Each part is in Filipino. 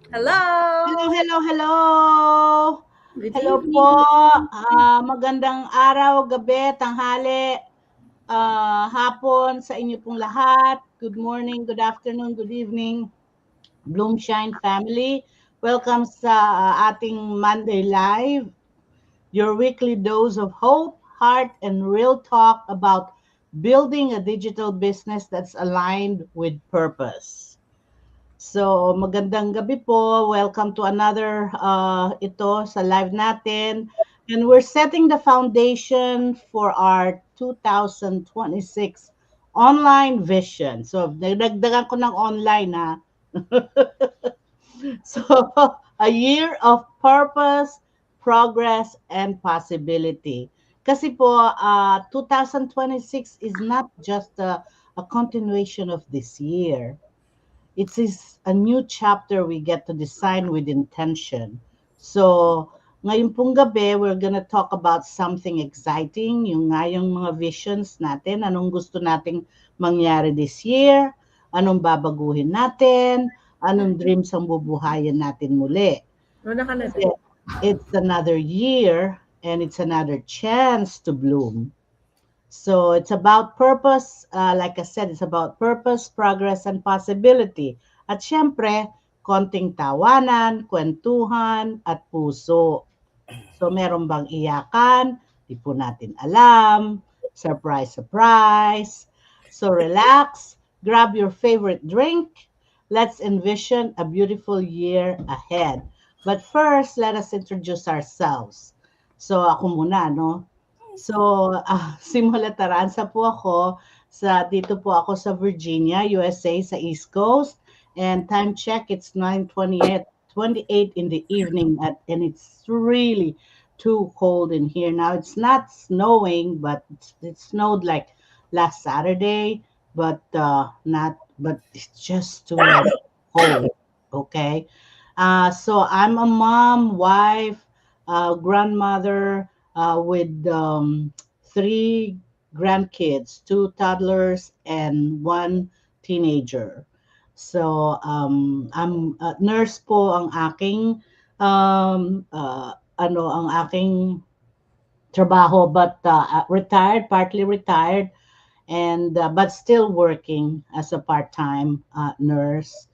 Hello! Hello, hello, hello. Good Hello po. evening. Magandang araw, gabi, tanghali, hapon sa inyo pong lahat. Good morning, good afternoon, good evening, Bloomshine family. Welcome sa ating Monday Live, your weekly dose of hope, heart, and real talk about building a digital business that's aligned with purpose. So, magandang gabi po. Welcome to another ito sa live natin. And we're setting the foundation for our 2026 online vision. So, nagdagdagan ko ng online ha. So, a year of purpose, progress, and possibility. Kasi po, 2026 is not just a continuation of this year. It is a new chapter we get to design with intention. So, ngayon pong gabi, we're gonna talk about something exciting, yung nga yung mga visions natin, anong gusto nating mangyari this year, anong babaguhin natin, anong dreams ang bubuhayin natin muli. Una ka na Kasi din. it's another year and it's another chance to bloom. So it's about purpose. Like I said, it's about purpose, progress, and possibility. At syempre, konting tawanan, kwentuhan, at puso. So meron bang iyakan? Di po natin alam. Surprise, surprise. So relax, grab your favorite drink. Let's envision a beautiful year ahead. But first, let us introduce ourselves. So ako muna, no? So, Simula Taransa po ako. Dito po ako sa Virginia, USA, sa East Coast. And time check, it's 9:28 in the evening and it's really too cold in here. Now it's not snowing, but it snowed like last Saturday, but but it's just too cold. Okay. So I'm a mom, wife, grandmother with three grandkids, two toddlers and one teenager. So, nurse po ang aking ang aking trabaho, but retired, partly retired, and but still working as a part-time nurse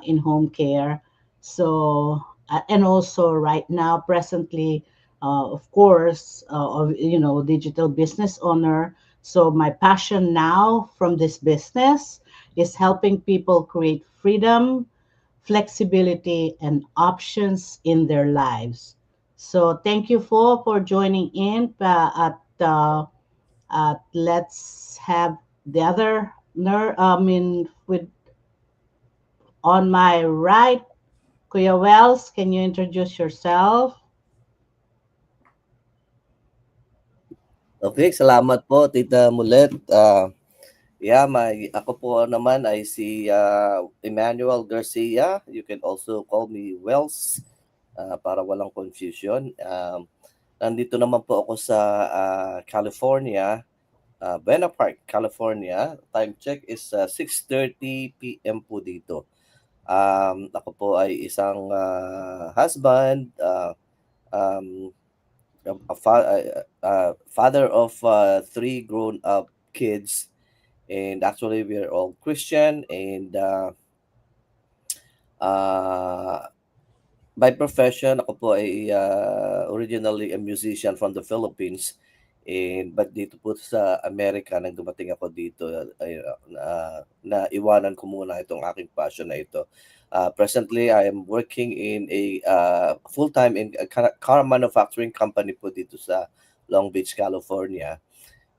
in home care. So, and also right now, presently, of course, digital business owner. So my passion now from this business is helping people create freedom, flexibility, and options in their lives. So thank you for joining in let's have the other with on my right, Kuya Wells. Can you introduce yourself? Okay, salamat po Tita Mulet. Ako po naman ay si Emmanuel Garcia. You can also call me Wells para walang confusion. Nandito naman po ako sa California, Buena Park, California. Time check is 6:30 p.m. po dito. Ako po ay isang husband, um, father of three grown-up kids, and actually we're all Christian. And uh, by profession, ako po ay originally a musician from the Philippines. And but dito po sa Amerika, nang dumating ako dito, na iwanan ko muna itong aking passion na ito. Presently, I am working in a full-time in a car manufacturing company po dito sa Long Beach, California.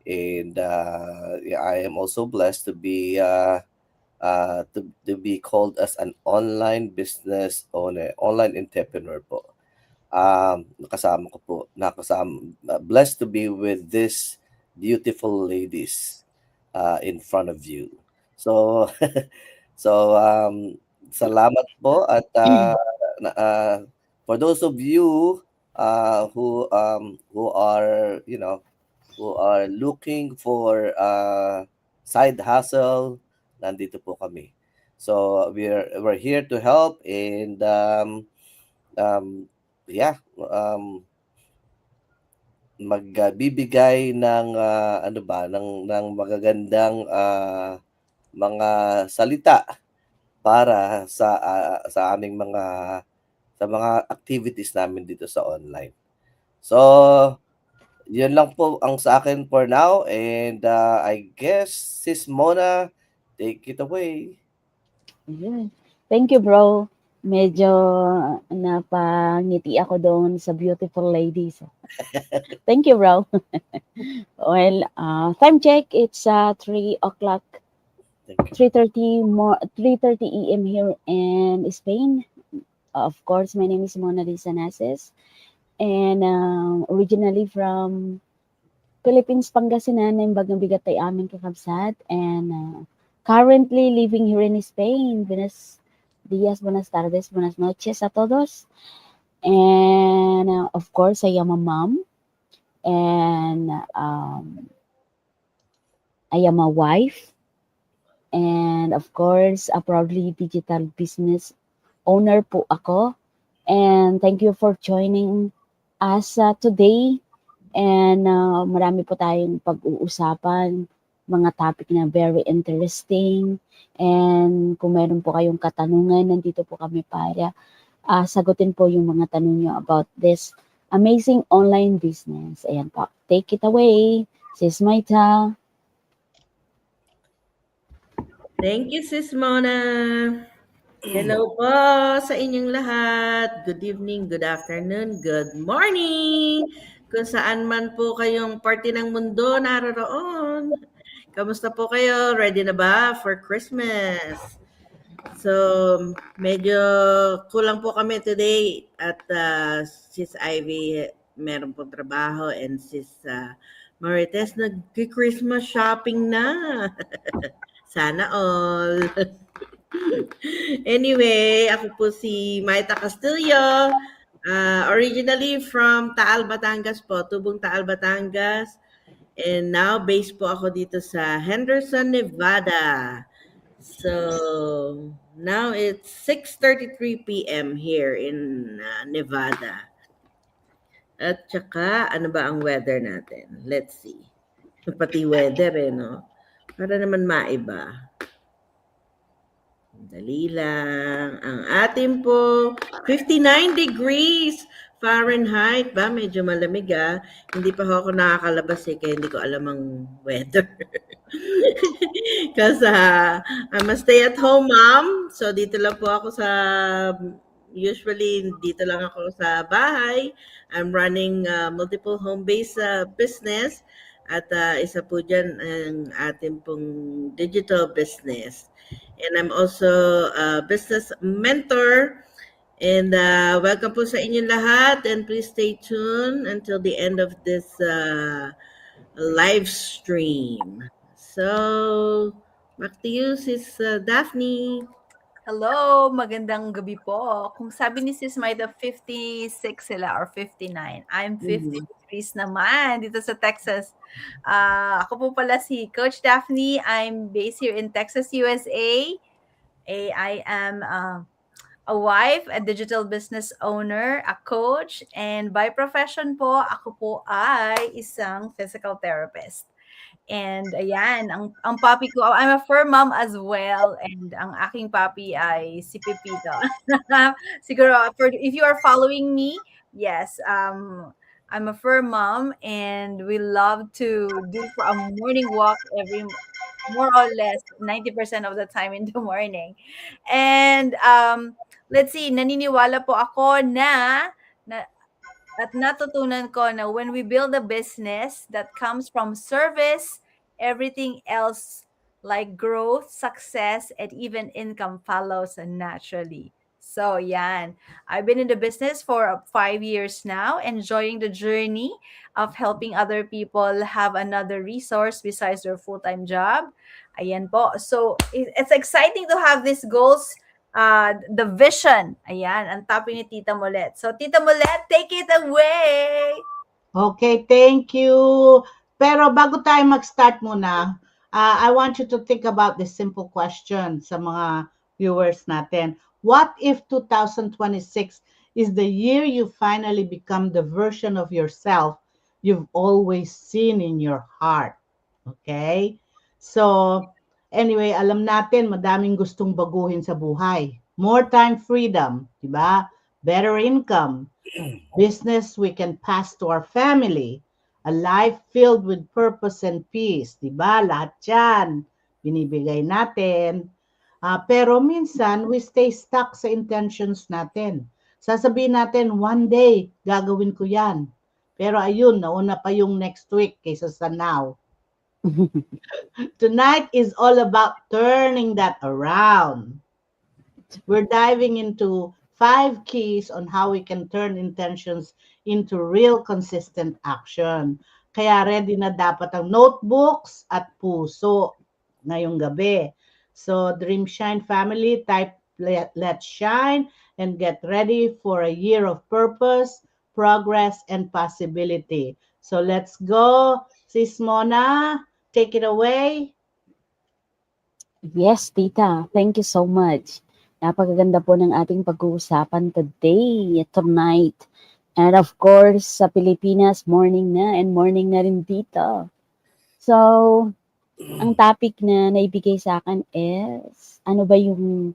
And I am also blessed to be called as an online business owner, online entrepreneur po. Blessed to be with these beautiful ladies in front of you. So, salamat po at for those of you who are, who are looking for side hustle, nandito po kami. So we're here to help, and yeah, magbibigay ng ano ba ng magagandang mga salita para sa aming mga activities namin dito sa online. So, yun lang po ang sa akin for now, and I guess Sis Mona, take it away. Ayun. Thank you, bro. Medyo napangiti ako doon sa beautiful ladies. Thank you, bro. Well, time check, it's 3 o'clock, Thank you. 3:30 a.m. here in Spain. Of course, my name is Mona Lisa Nases, and originally from Philippines, Pangasinan, ng Bagang Bigatay aming kakabsat, and currently living here in Spain. Buenos días, buenas tardes, buenas noches a todos. And of course, I am a mom, and I am a wife, and of course, a proudly digital business owner po ako. And thank you for joining us today. And marami po tayong pag-uusapan, mga topic na very interesting. And kung meron po kayong katanungan, nandito po kami para sagutin po yung mga tanong nyo about this amazing online business. Ayan po. Take it away, Sis Maita. Thank you, Sis Mona. Hello po sa inyong lahat. Good evening, good afternoon, good morning. Kung saan man po kayong parte ng mundo naroroon. Kamusta po kayo? Ready na ba for Christmas? So, medyo kulang po kami today at Sis Ivy meron pong trabaho and Sis Marites nag-Christmas shopping na. Sana all. Anyway, ako po si Maita Castillo. Originally from Taal, Batangas po, Tubong Taal, Batangas. And now, based po ako dito sa Henderson, Nevada. So, now it's 6:33 p.m. here in Nevada. At saka, ano ba ang weather natin? Let's see. Pati weather no? Para naman maiba. Dali lang. Ang ating po, 59 degrees Fahrenheit ba? Medyo malamig Hindi pa ako nakakalabas kaya hindi ko alam ang weather. Kasi I'm a stay-at-home mom. So dito lang po ako usually dito lang ako sa bahay. I'm running multiple home-based business. At isa po dyan ang ating pong digital business. And I'm also a business mentor. And welcome po sa inyong lahat. And please stay tuned until the end of this live stream. So, back to you, Sis Daphne. Hello, magandang gabi po. Kung sabi ni Sis Maida, 56 sila or 59. I'm 50 degrees naman dito sa Texas. Ako po pala si Coach Daphne. I'm based here in Texas, USA. I am a wife, a digital business owner, a coach, and by profession po, ako po ay isang physical therapist. And ayan, ang papi ko, I'm a fur mom as well, and ang aking papi ay si Pipito. Siguro, if you are following me, yes, I'm a fur mom, and we love to do a morning walk every more or less 90% of the time in the morning. And let's see, naniniwala po ako na at natutunan ko na when we build a business that comes from service, everything else like growth, success, and even income follows naturally. So, yan. I've been in the business for 5 years now, enjoying the journey of helping other people have another resource besides their full-time job. Ayan po. So, it's exciting to have these goals, the vision. Ayan, ang topic ni Tita Molet. So, Tita Molet, take it away! Okay, thank you. Pero bago tayo mag-start muna, I want you to think about this simple question sa mga viewers natin. What if 2026 is the year you finally become the version of yourself you've always seen in your heart? Okay? So, anyway, alam natin madaming gustong baguhin sa buhay. More time freedom, di ba? Better income, business we can pass to our family, a life filled with purpose and peace, di ba? Lahat yan, binibigay natin. Pero minsan, we stay stuck sa intentions natin. Sasabihin natin, one day, gagawin ko yan. Pero ayun, nauna pa yung next week kaysa sa now. Tonight is all about turning that around. We're diving into 5 keys on how we can turn intentions into real consistent action. Kaya ready na dapat ang notebooks at puso ngayong gabi. So Dream Shine family, type let's shine and get ready for a year of purpose, progress, and possibility. So let's go. Sis Mona, take it away. Yes, tita. Thank you so much. Napakaganda po ng ating pag-uusapan today, tonight. And of course, sa Pilipinas, morning na and morning na rin dito. So, ang topic na naibigay sa akin is, ano ba yung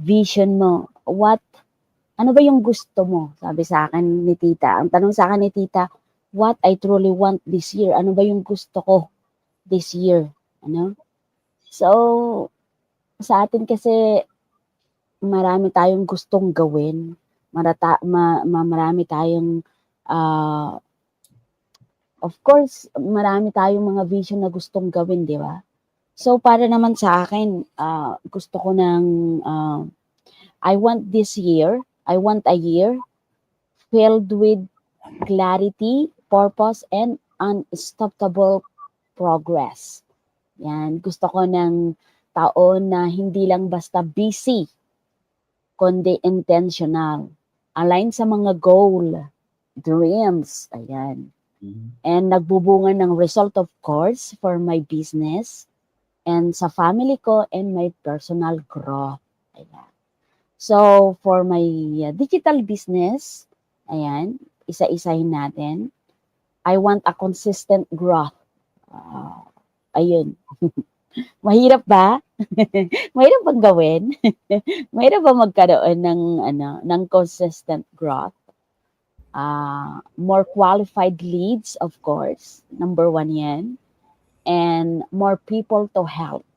vision mo? Ano ba yung gusto mo? Sabi sa akin ni tita. Ang tanong sa akin ni tita, what I truly want this year? Ano ba yung gusto ko this year? Ano? So, sa atin kasi, marami tayong gustong gawin. Marami tayong, of course, marami tayong mga vision na gustong gawin, di ba? So, para naman sa akin, gusto ko ng, I want a year filled with clarity, purpose, and unstoppable progress. Yan, gusto ko ng taon na hindi lang basta busy, kundi intentional. Align sa mga goal, dreams, ayan. And nagbubunga ng result, of course, for my business and sa family ko and my personal growth. Ayan. So, for my digital business, ayan, isa-isahin natin. I want a consistent growth. Ayun. Mahirap ba? Mahirap bang gawin? Mahirap ba magkaroon ng consistent growth? More qualified leads, of course. Number 1 yan. And more people to help.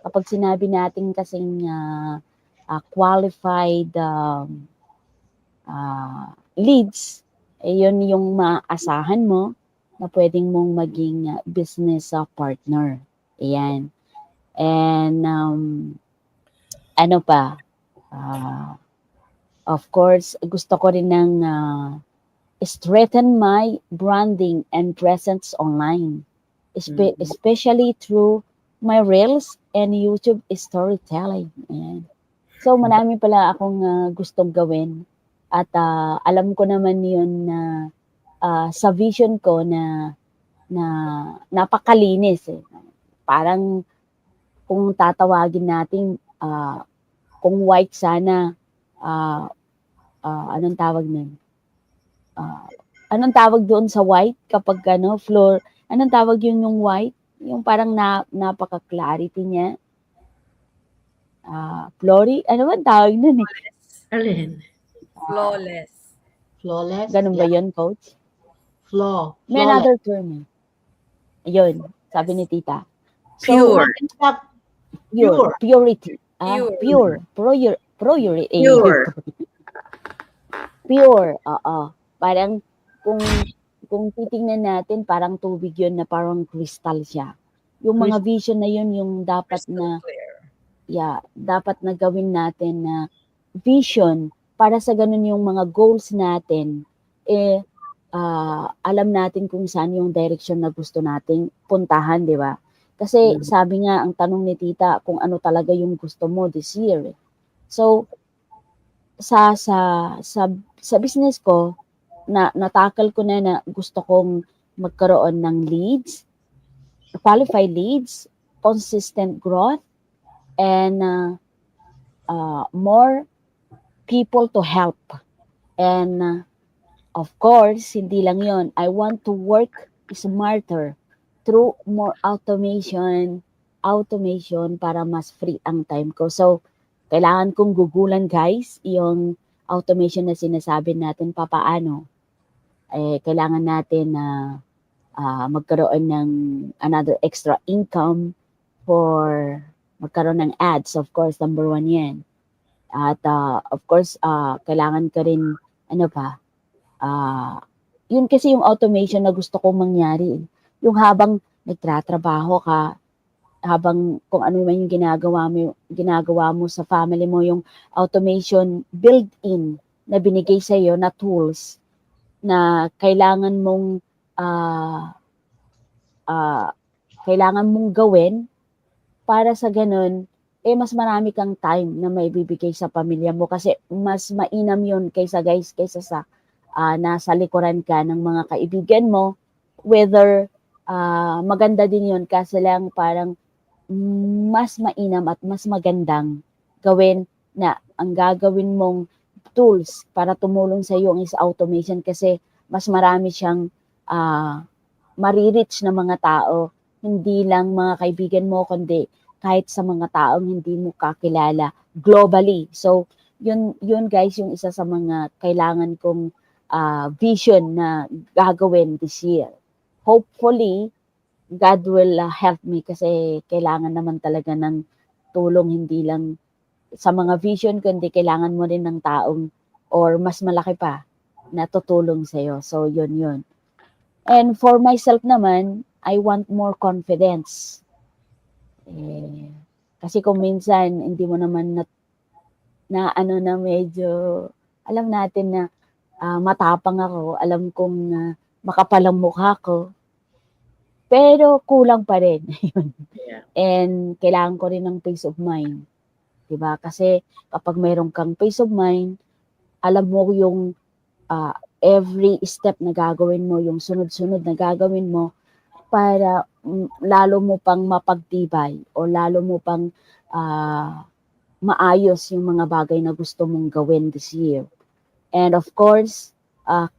Kapag sinabi natin kasing qualified leads, yun yung maasahan mo na pwedeng mong maging business partner. Ayan. And ano pa? Of course, gusto ko rin ng strengthen my branding and presence online, especially through my Reels and YouTube storytelling. Ayan. So, marami pala akong gustong gawin at alam ko naman yun na sa vision ko na napakalinis. Parang kung tatawagin natin, kung white sana, anong tawag nun? Anong tawag doon sa white kapag floor, anong tawag yun yung white? Yung parang napaka-clarity niya. Flory, ano ba tawag nun eh? Alin? Flawless. Flawless? Ganun ba yun, coach? Flawless. May another term. Ayun, sabi ni tita. So, Pure. purity. Pure. Pure, oo. Parang kung titingnan natin, parang tubig yun na parang crystal siya. Yung mga vision na yun, yung dapat na, dapat na gawin natin na vision para sa ganun yung mga goals natin, alam natin kung saan yung direction na gusto nating puntahan, di ba? Kasi sabi nga, ang tanong ni tita, kung ano talaga yung gusto mo this year. So, sa business ko, natakal ko na gusto kong magkaroon ng leads, qualified leads, consistent growth, and more people to help. And of course, hindi lang yon. I want to work smarter through more automation para mas free ang time ko. So, kailangan kong gugulan guys, yung automation na sinasabi natin papaano. Kailangan natin na magkaroon ng another extra income for magkaroon ng ads. Of course, number 1 yan. At of course, kailangan ka rin, yun kasi yung automation na gusto kong mangyari. Yung habang nagtratrabaho ka, habang kung ano man yung ginagawa mo sa family mo, yung automation built-in na binigay sa iyo na tools na kailangan mong gawin para sa ganun, mas marami kang time na may bibigay sa pamilya mo kasi mas mainam yun kaysa sa nasa likuran ka ng mga kaibigan mo, whether maganda din yun kasi lang parang mas mainam at mas magandang gawin na ang gagawin mong tools para tumulong sa iyo is automation kasi mas marami siyang marireach na mga tao, hindi lang mga kaibigan mo kundi kahit sa mga taong hindi mo kakilala globally. So yun guys yung isa sa mga kailangan kong vision na gagawin this year. Hopefully God will help me kasi kailangan naman talaga ng tulong, hindi lang sa mga vision kundi kailangan mo rin ng taong or mas malaki pa na tutulong sa'yo. So, yun. And for myself naman, I want more confidence. Kasi kung minsan, hindi mo naman na medyo, alam natin na matapang ako, alam kong makapalang mukha ko, pero kulang pa rin. And kailangan ko rin ng peace of mind. Diba? Kasi kapag mayroon kang peace of mind, alam mo yung every step na gagawin mo, yung sunod-sunod na gagawin mo para lalo mo pang mapagtibay o lalo mo pang maayos yung mga bagay na gusto mong gawin this year. And of course,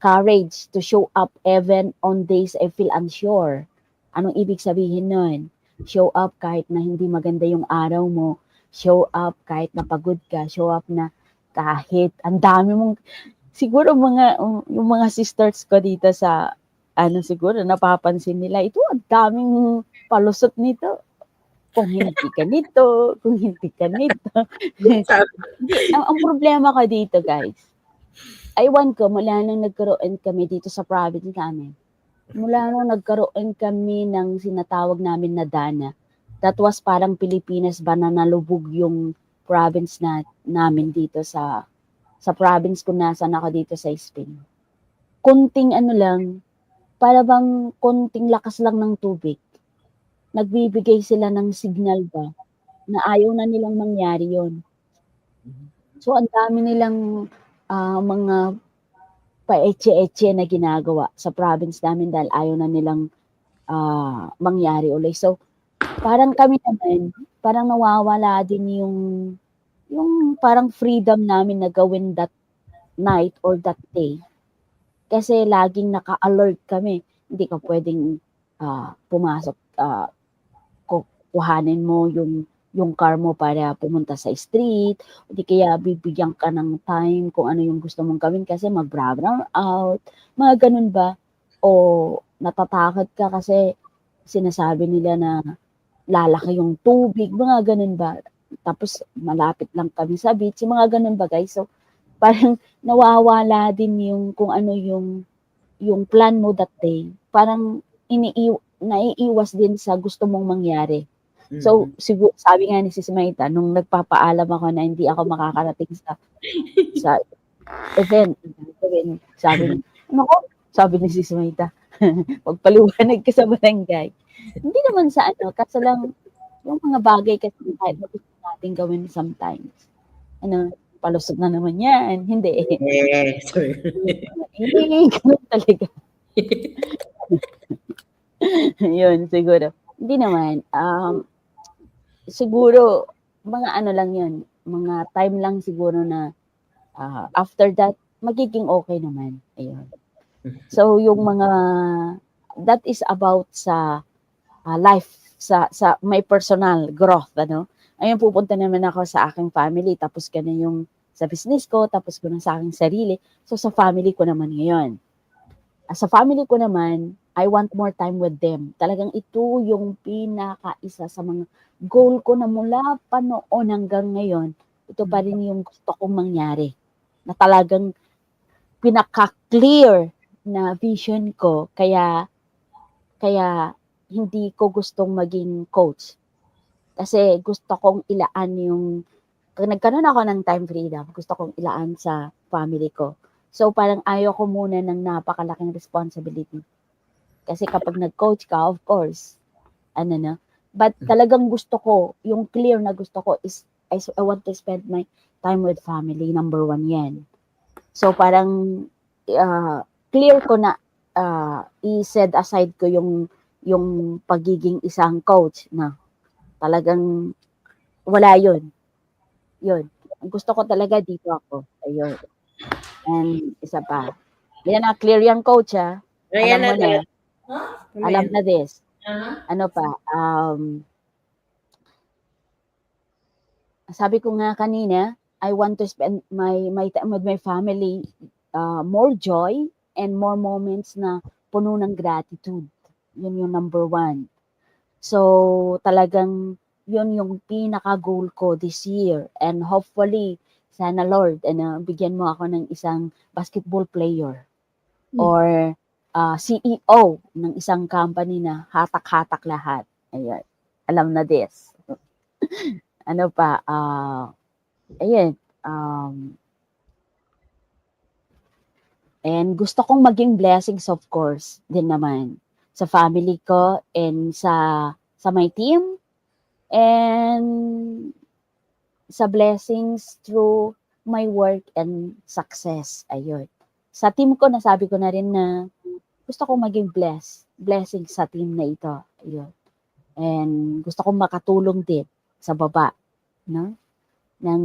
courage to show up even on days I feel unsure. Anong ibig sabihin nun? Show up kahit na hindi maganda yung araw mo. Show up kahit na pagod ka. Show up na kahit ang dami mong, siguro yung mga sisters ko dito sa, siguro napapansin nila, ito ang daming palusot nito. Kung hindi ka nito, kung hindi ka nito. ang problema ko dito guys, aywan ko, mula nang nagkaroon kami dito sa province namin, mula nung nagkaroon kami ng sinatawag namin na Dana, that was parang Pilipinas ba na nalubog yung province namin dito sa province kung nasaan ako dito sa Spain. Kunting lang, para bang kunting lakas lang ng tubig, nagbibigay sila ng signal ba na ayaw na nilang mangyari yon. So ang dami nilang mga pa-eche-eche na ginagawa sa province namin dahil ayaw na nilang mangyari ulit. So, parang kami naman, parang nawawala din yung parang freedom namin na gawin that night or that day. Kasi laging naka-alert kami. Hindi ka pwedeng pumasok, kuhanin mo yung car mo para pumunta sa street, hindi kaya bibigyan ka ng time kung ano yung gusto mong gawin kasi mag-brown out, mga ganun ba? O natatakot ka kasi sinasabi nila na lalaki yung tubig, mga ganun ba? Tapos malapit lang kami sa beach, mga ganun ba guys? So parang nawawala din yung kung ano yung plan mo that day. Parang naiiwas din sa gusto mong mangyari. So, siguro, sabi nga ni Sis Maita, nung nagpapaalam ako na hindi ako makakarating sa event, sabi ni Sis Maita, magpaliwanag ka sa barangay. Hindi naman sa kasi lang, yung mga bagay kasi kahit na gusto natin gawin sometimes. Palusot na naman yan. Hindi. Sorry. Ganun talaga. Yun, siguro. Hindi naman. Siguro, mga lang yun. mga time lang siguro na after that, magiging okay naman. Ayun. So, yung mga, that is about sa life, sa may personal growth, ano. Ayun, pupunta naman ako sa aking family, tapos ka na yung sa business ko, tapos ko na sa aking sarili. So, sa family ko naman ngayon. Sa family ko naman, I want more time with them. Talagang ito yung pinaka-isa sa mga goal ko na mula pa noon hanggang ngayon. Ito pa rin yung gusto kong mangyari. Na talagang pinaka-clear na vision ko. Kaya hindi ko gustong maging coach. Kasi gusto kong ilaan yung, kung nagkaroon ako ng time freedom, gusto kong ilaan sa family ko. So, parang ayaw ko muna ng napakalaking responsibility. Kasi kapag nag-coach ka, of course, but talagang gusto ko, yung clear na gusto ko is, I want to spend my time with family, number 1 yan. So, parang, clear ko na, i-set aside ko yung pagiging isang coach na talagang wala yun. Yun. Ang gusto ko talaga dito ako. Ayun. And isa pa. Yan na, clear yung coach ha. Ayan Alam mo na. Alam Amen. na this. Uh-huh. Ano pa? Sabi ko nga kanina, I want to spend my time with my family, more joy and more moments na puno ng gratitude. Yun yung number 1. So, talagang yun yung pinaka-goal ko this year. And hopefully, sana Lord, bigyan mo ako ng isang basketball player or CEO ng isang company na hatak-hatak lahat. Ayun. Alam na this. Ano pa? Ayun. And gusto kong maging blessings, of course, din naman sa family ko and sa my team and sa blessings through my work and success. Ayun. Sa team ko, nasabi ko na rin na gusto kong maging blessing sa team na ito. Ayun. And gusto kong makatulong din sa baba, no? Ng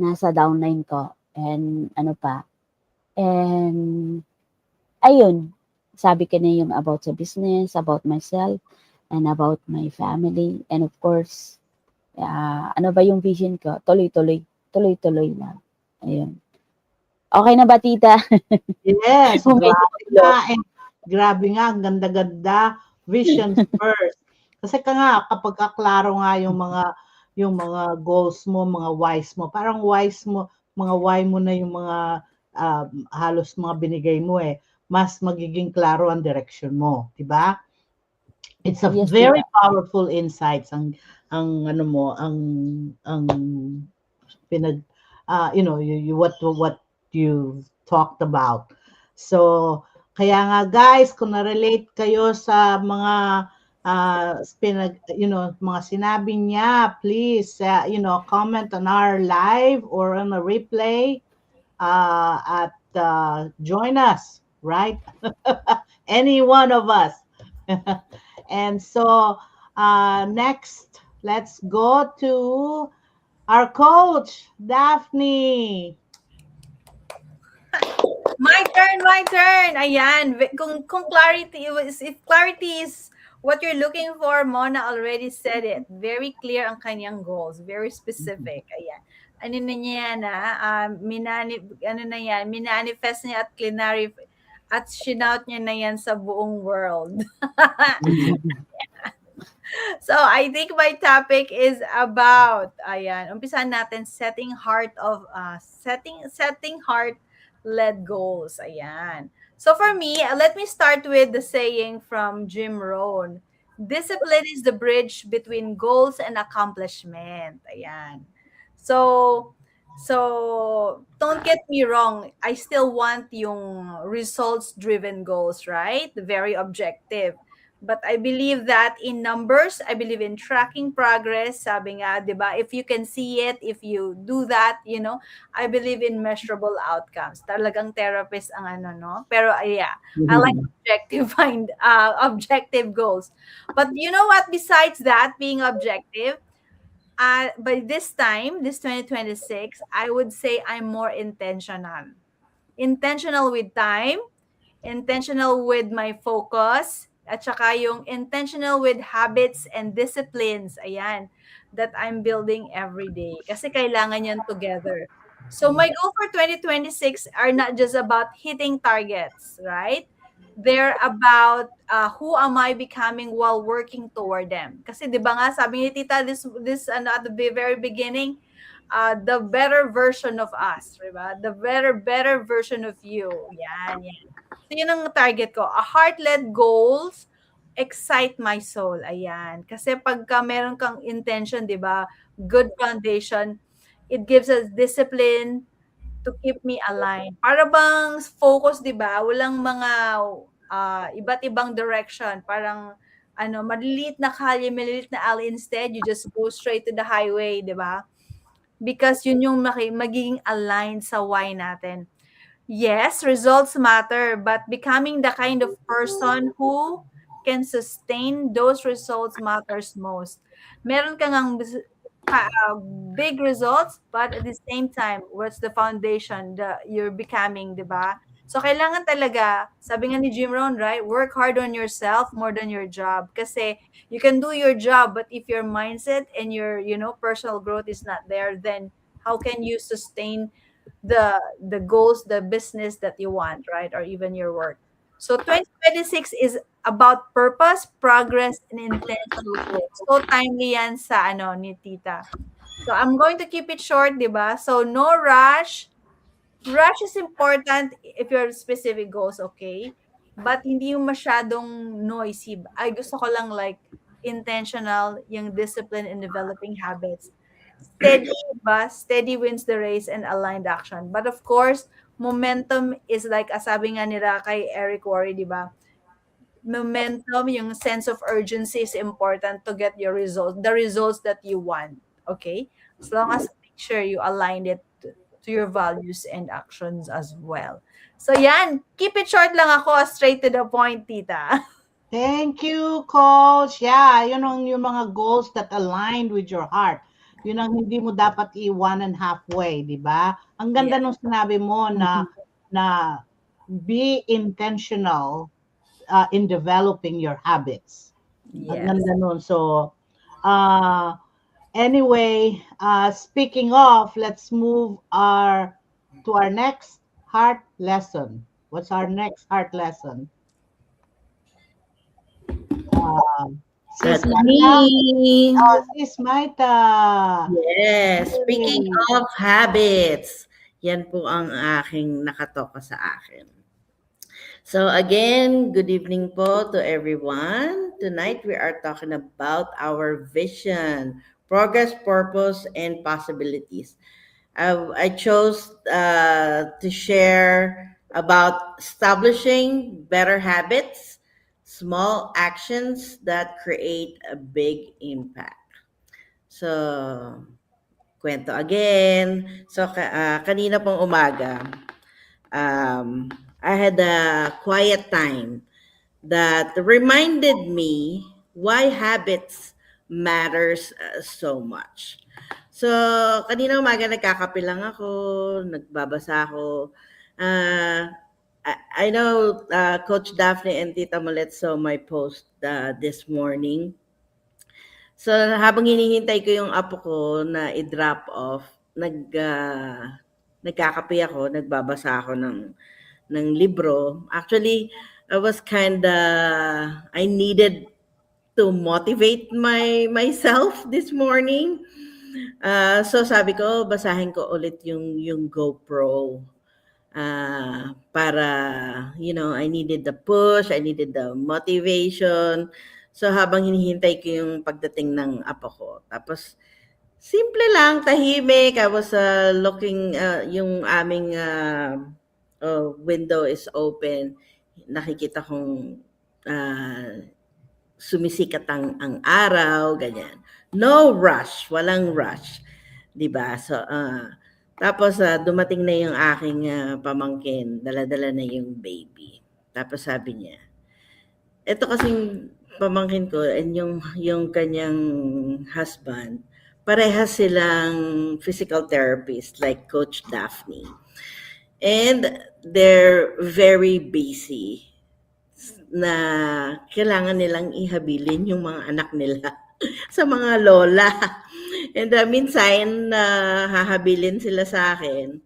nasa downline ko. And ano pa? And ayun, sabi ko na yung about sa business, about myself, and about my family. And of course, ano ba yung vision ko? Tuloy-tuloy lang. Ayun. Okay na ba, tita? Yes, Okay. grabe nga, ang ganda-ganda. Vision first. Kasi kapag kaklaro nga yung mga goals mo, mga whys mo, parang whys mo, mga why mo na yung mga halos mga binigay mo mas magiging klaro ang direction mo, 'di ba? It's a Yes, very tita. powerful insights ang pinag what you talked about. So kaya nga guys, kung na-relate kayo sa mga mga sinabi niya, please comment on our live or on a replay at join us, right? Any one of us. And so next, let's go to our coach, Daphne. My turn. Ayan. Kung clarity, if clarity is what you're looking for, Mona already said it. Very clear ang kanyang goals. Very specific. Ayan. Ano na niya minanifest niya at at shinout niya na yan sa buong world. So, I think my topic is about, umpisahan natin, setting heart-led goals. Ayan. So, for me, let me start with the saying from Jim Rohn. Discipline is the bridge between goals and accomplishment. Ayan. So, don't get me wrong. I still want yung results-driven goals, right? Very objective. But I believe that in numbers, I believe in tracking progress. Sabi nga, di ba, if you can see it, if you do that, I believe in measurable outcomes. Talagang therapist ang no? Pero yeah, I like objective goals. But you know what, besides that, being objective, by this time, this 2026, I would say I'm more intentional. Intentional with time, intentional with my focus, at saka yung intentional with habits and disciplines, ayan, that I'm building every day. Kasi kailangan yan together. So my goal for 2026 are not just about hitting targets, right? They're about who am I becoming while working toward them. Kasi 'di ba nga sabi ni Tita this at the very beginning, the better version of us, 'di ba? The better version of you. Yan, yan. So yun ang target ko. A heart-led goals excite my soul. Ayan. Kasi pagka meron kang intention, 'di ba? Good foundation, it gives us discipline to keep me aligned. Para bang focus, 'di ba? Walang mga iba't ibang direction. Parang maliliit na kalye, maliliit na alley. Instead, you just go straight to the highway, 'di ba? Because yun yung magiging aligned sa why natin. Yes, results matter, but becoming the kind of person who can sustain those results matters most. Meron ka ngang big results, but at the same time, what's the foundation that you're becoming, di ba? So, kailangan talaga, sabi nga ni Jim Rohn, right? Work hard on yourself more than your job. Kasi you can do your job, but if your mindset and your, personal growth is not there, then how can you sustain the goals, the business that you want, right? Or even your work. So 2026 is about purpose, progress, and intentional growth. So timely yan sa ni Tita. So I'm going to keep it short, di ba? So no rush. Rush is important if your specific goals, okay? But hindi yung masyadong noisy. Ay, gusto ko lang like intentional, yung discipline in developing habits. Steady, ba? Steady wins the race and aligned action. But of course, momentum is like, sabi nga nila kay Eric Worre, di ba? Momentum, yung sense of urgency is important to get your results, the results that you want. Okay? As long as make sure you align it to your values and actions as well. So yan, keep it short lang ako, straight to the point, Tita. Thank you, Coach. Yeah, yun ang yung mga goals that aligned with your heart. Yun ang hindi mo dapat iwanan halfway, di ba? Ang ganda nung sinabi mo na be intentional in developing your habits. Ang ganda nun. So, anyway, speaking of, let's move to our next heart lesson. What's our next heart lesson? That's Sis Maita. me. Oh, Sis Maita. Yes. Speaking of habits, yan po ang aking nakatoka sa akin. So again, good evening po to everyone. Tonight we are talking about our vision, progress, purpose, and possibilities. I chose to share about establishing better habits, small actions that create a big impact. So, kwento again. So, kanina pong umaga, I had a quiet time that reminded me why habits matters so much. So, kanina umaga nagkakape lang ako, nagbabasa ako. I know Coach Daphne and Tita Molet saw my post this morning. So, habang hinihintay ko yung apo ko na i-drop off, nagkakape ako, nagbabasa ako ng libro. Actually, I needed to motivate myself this morning. So sabi ko, basahin ko ulit yung GoPro. Para, I needed the push, I needed the motivation. So habang hinihintay ko yung pagdating ng apo ko. Tapos, simple lang, tahimik. I was looking, yung aming window is open. Nakikita kong sumisikat ang araw, ganyan. No rush, walang rush. Diba? So, tapos dumating na yung aking pamangkin, dala-dala na yung baby. Tapos sabi niya, ito kasing pamangkin ko and yung kanyang husband, parehas silang physical therapist like Coach Daphne. And they're very busy na kailangan nilang ihabilin yung mga anak nila sa mga lola. And minsan hahabilin sila sa akin,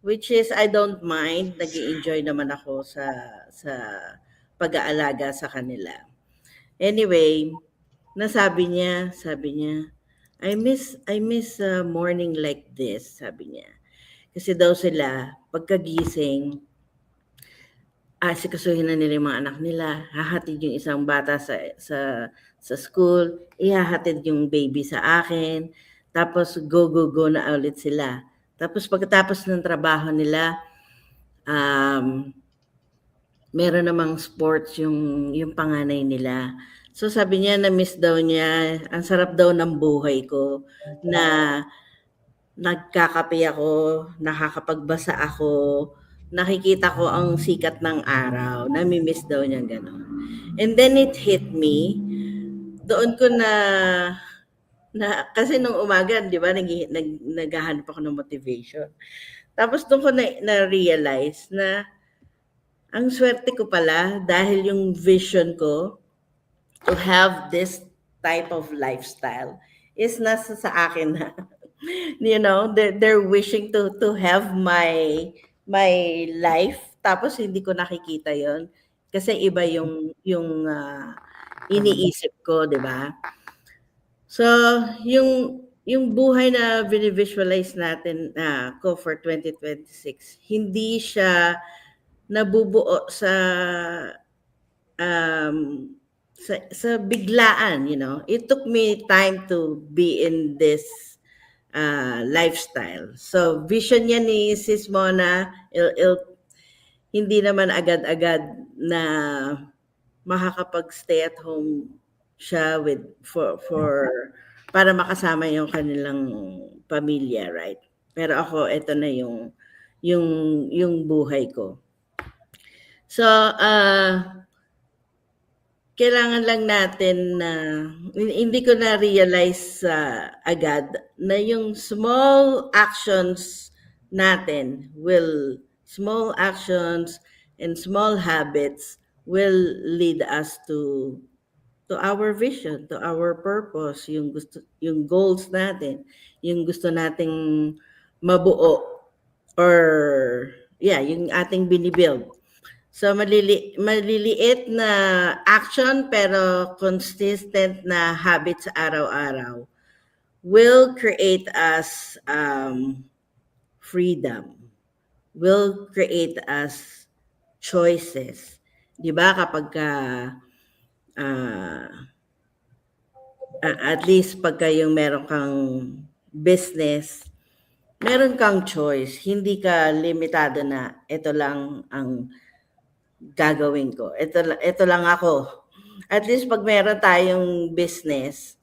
which is I don't mind. Nag-i-enjoy naman ako sa pag-aalaga sa kanila. Anyway, sabi niya, I miss a morning like this, sabi niya. Kasi daw sila, pagkagising, asikasuhin na nila yung mga anak nila, hahatid yung isang bata sa school, ihahatid yung baby sa akin, tapos go na ulit sila. Tapos pagkatapos ng trabaho nila, meron namang sports yung panganay nila. So sabi niya, na-miss daw niya, ang sarap daw ng buhay ko na nagkakape ako, nakakapagbasa ako, nakikita ko ang sikat ng araw, nami-miss daw niya gano'n. And then it hit me, doon ko na kasi nung umaga, di ba, naghahanap ako ng motivation. Tapos doon ko na-realize na ang swerte ko pala dahil yung vision ko to have this type of lifestyle is nasa sa akin na. You know, they're wishing to have my life, tapos hindi ko nakikita yon kasi iba yung iniisip ko, di ba? So, yung buhay na visualize natin ko for 2026, hindi siya nabubuo sa biglaan, you know. It took me time to be in this lifestyle. So, vision niya ni Sis Mona, hindi naman agad-agad na makakapag-stay at home siya for para makasama yung kanilang pamilya, right? Pero ako, ito na yung buhay ko. So, kailangan lang natin na hindi ko na-realize agad na yung small actions natin small actions and small habits will lead us to our vision, to our purpose, yung goals natin, yung gusto nating mabuo or yung ating binibuild. So maliliit na action pero consistent na habits araw-araw will create us freedom, will create us choices. 'Di ba kapag at least pagka yung meron kang business, meron kang choice, hindi ka limitado na ito lang ang gagawin ko. Ito lang ako. At least pag meron tayong business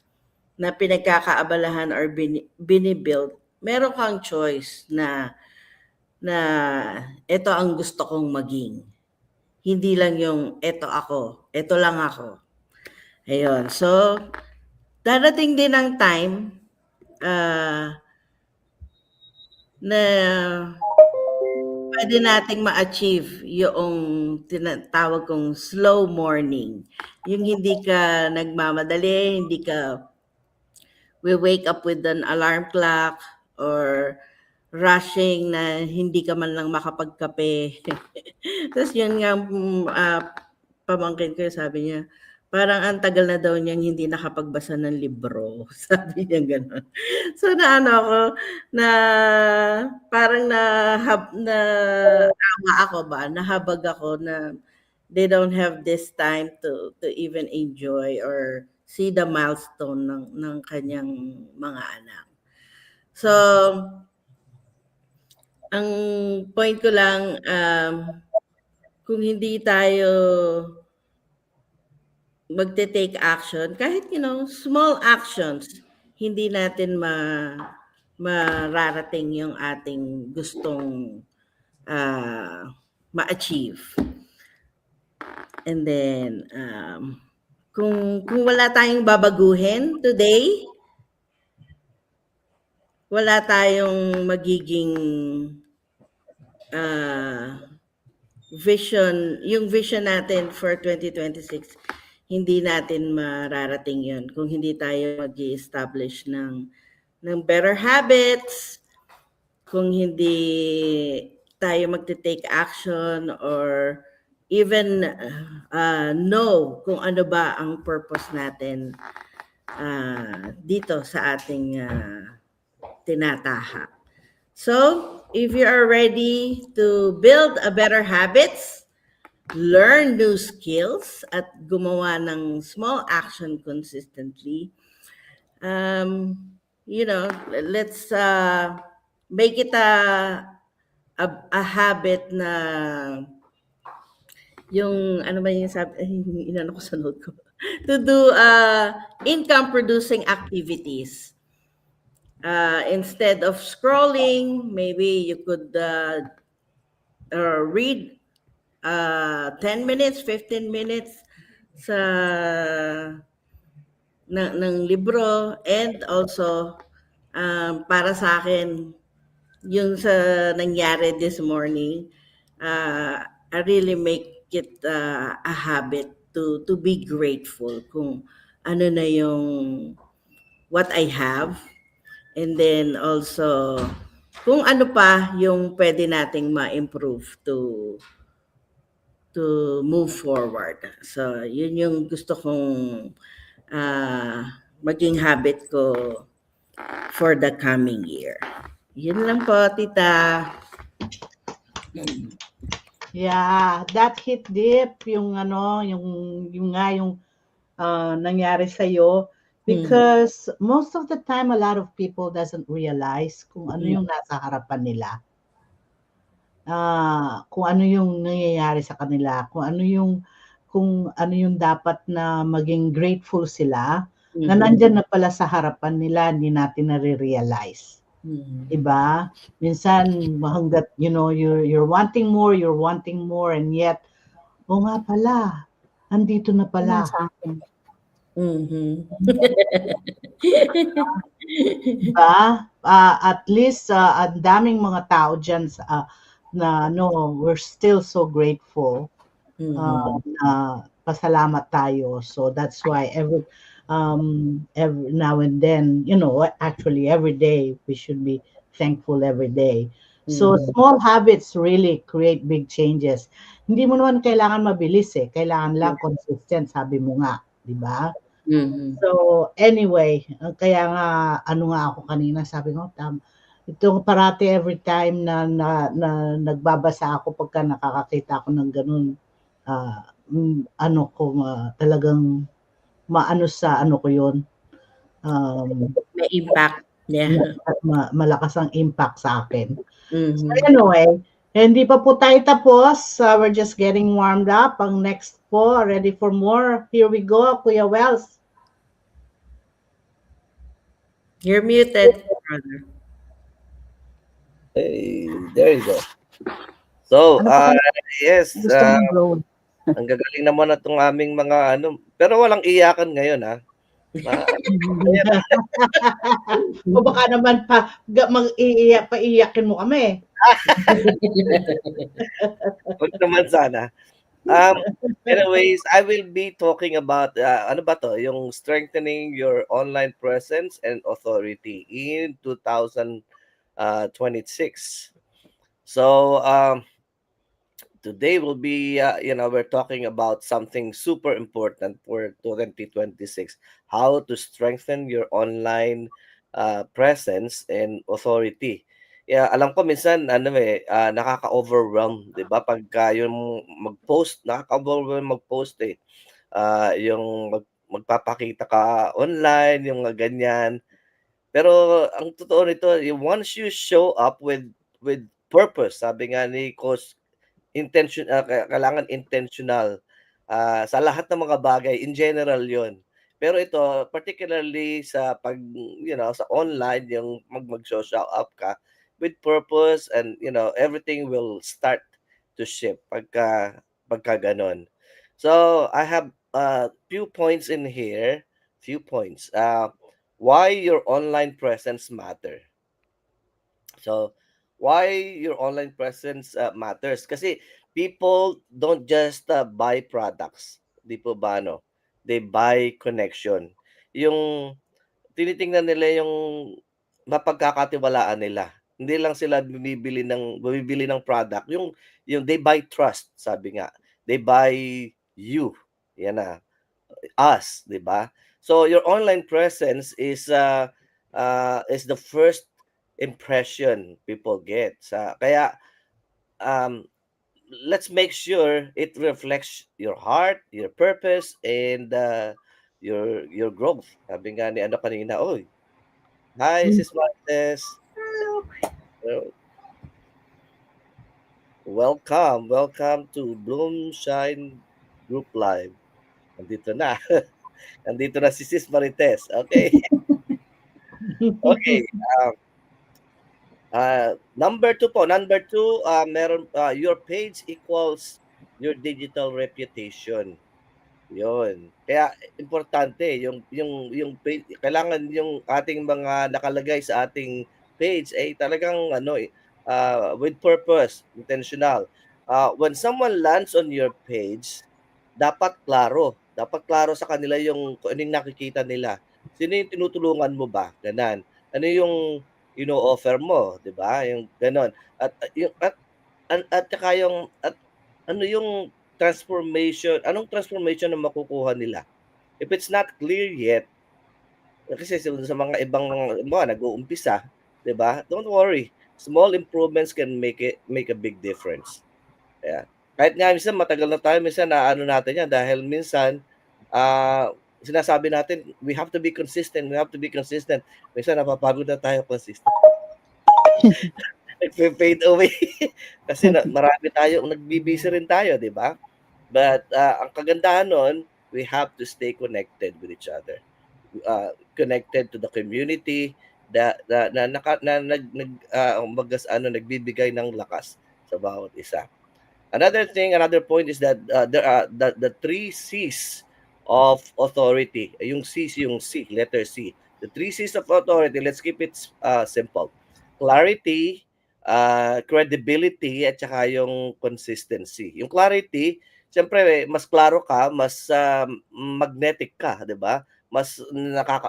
na pinagkakaabalahan or binibuild, meron kang choice na ito ang gusto kong maging. Hindi lang yung ito lang ako. Ayun. So, darating din ang time na pwede nating ma-achieve yung tinatawag kong slow morning. Yung hindi ka nagmamadali, hindi ka wake up with an alarm clock or rushing na hindi ka man lang makapagkape. Tapos yun nga, pamangkin ko, sabi niya, parang ang tagal na daw niyang hindi nakapagbasa ng libro. Sabi niya gano'n. So parang awa ako ba, nahabag ako na they don't have this time to even enjoy or see the milestone ng kanyang mga anak. So, ang point ko lang, kung hindi tayo magte-take action, kahit small actions, hindi natin mararating yung ating gustong ma-achieve. And then, kung wala tayong babaguhin today, wala tayong magiging vision, yung vision natin for 2026, hindi natin mararating yun kung hindi tayo mag-establish ng better habits, kung hindi tayo magte-take action or even know kung ano ba ang purpose natin dito sa ating tinatahak. So, if you are ready to build a better habits, learn new skills, at gumawa ng small action consistently, let's make it a habit na yung ano ba yung sabi, inano ko sa note ko, to do income producing activities. Instead of scrolling, maybe you could read 10 minutes, 15 minutes sa ng libro, and also para sa akin yung sa nangyari this morning, I really make it a habit to be grateful kung ano na yung what I have, and then also kung ano pa yung pwede nating ma-improve to move forward. So, yun yung gusto kong maging habit ko for the coming year. Yun lang po, tita. Yeah, that hit deep yung nangyari sa iyo, because most of the time a lot of people doesn't realize kung ano yung nasa harapan nila. Kung ano yung nangyayari sa kanila, kung ano yung dapat na maging grateful sila, na nandyan na pala sa harapan nila, hindi natin nare-realize. Diba? Minsan hanggat you're wanting more, and yet nga pala, andito na pala sa akin. Diba? At least ang daming mga tao dyan na we're still so grateful, na pasalamat tayo. So that's why every now and then, actually every day we should be thankful every day. So small habits really create big changes. Hindi mo naman kailangan mabilis kailangan lang consistent, sabi mo nga, di ba? So anyway, kaya nga ako kanina, sabi ko ito parati every time na nagbabasa ako, pagka nakakakita ako ng ganun, talagang maano sa ko yun. May impact. Yeah. Malakas ang impact sa akin. So anyway, hindi pa po tayo tapos. We're just getting warmed up. Ang next po, ready for more. Here we go, Kuya Wells. You're muted, brother. Hey, there you go. So, yes, ang gagaling naman na itong aming mga pero walang iyakan ngayon, ha? O baka naman paiyakin mo kami. Huwag naman sana. Anyways, I will be talking about yung strengthening your online presence and authority in 2026. So today will be we're talking about something super important for 2026: how to strengthen your online presence and authority. Yeah, alam ko minsan nakaka-overwhelm, 'di ba? Pagka yung mag-post, nakaka-overwhelm mag-post yung magpapakita ka online, yung ganyan. Pero ang totoo nito, once you show up with purpose, sabi nga ni Coach, kailangan intentional sa lahat ng mga bagay, in general 'yon. Pero ito particularly sa sa online, yung mag-show up ka with purpose, and everything will start to shift pagka ganon. So I have few points in here, why your online presence matter. So, why your online presence matters? Kasi people don't just buy products. Di po ba, no? They buy connection. Yung tinitingnan nila yung mapagkakatiwalaan nila. Hindi lang sila bumibili ng product. Yung they buy trust, sabi nga. They buy you. Yan na. Us, 'di ba? So your online presence is the first impression people get. Kaya um let's make sure it reflects your heart, your purpose, and your growth. Sabi nga ni ano kanina, oy, hi, Sis Martes. Welcome to Bloom Shine Group Live. Nandito na. Nandito na si Sis Marites. Okay. Okay. Number two, meron your page equals your digital reputation. Yun. Kaya importante yung page, kailangan yung ating mga nakalagay sa ating page ay talagang with purpose, intentional. When someone lands on your page, dapat klaro. Dapat klaro sa kanila yung kung ano yung nakikita nila. Sino yung tinutulungan mo ba? Ganon. Ano yung ino-offer mo, 'di ba? Yung ganon. At saka ano yung anong transformation na makukuha nila? If it's not clear yet, kasi sa mga ibang mga nag-uumpisa, 'di ba? Don't worry. Small improvements can make a big difference. Yeah. Kahit nga minsan matagal na tayo, minsan naano natin yan dahil minsan sinasabi natin we have to be consistent. Minsan napapagod na tayo consistent. Nagfe-fade away kasi marami tayong nagbibisi rin tayo, di ba? But ang kagandahan nun, we have to stay connected with each other. Connected to the community nagbibigay ng lakas sa bawat isa. Another point is that there are the 3 C's of authority. Yung C, letter C. The 3 C's of authority, let's keep it simple. Clarity, credibility, at saka yung consistency. Yung clarity, siyempre, mas klaro ka, mas magnetic ka, di ba? Mas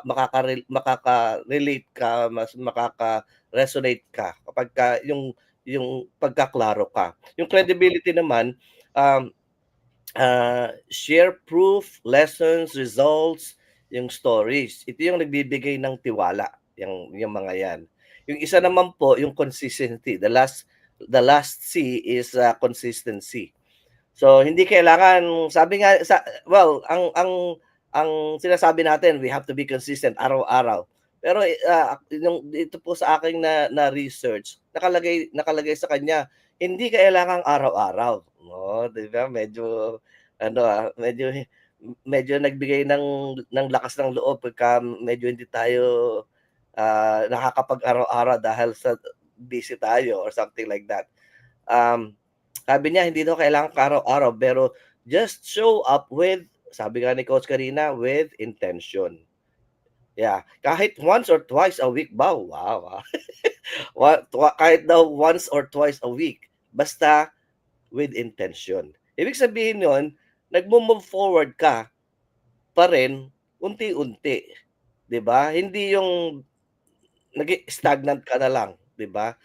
makaka-relate ka, mas makaka-resonate ka kapag yung pagkaklaro ka. Yung credibility naman, share proof, lessons, results, yung stories. Ito yung nagbibigay ng tiwala, yung mga yan. Yung isa naman po, yung consistency. The last C is consistency. So hindi kailangan, sabi nga ang sinasabi natin, we have to be consistent araw-araw. Pero ito po sa aking na research, nakalagay sa kanya, hindi kailangang araw-araw. No, 'di ba? Medyo nagbigay ng lakas ng loob pagka medyo hindi tayo nakakapag araw-araw dahil sa busy tayo or something like that. Sabi niya hindi daw kailangan araw-araw, pero just show up with, sabi nga ni Coach Karina, with intention. Yeah, kahit once or twice a week ba? Wow. Kahit daw once or twice a week, basta with intention. Ibig sabihin nun, nagmo-move forward ka pa rin unti-unti. 'Di ba? Hindi yung nag-stagnant ka na lang, 'di ba?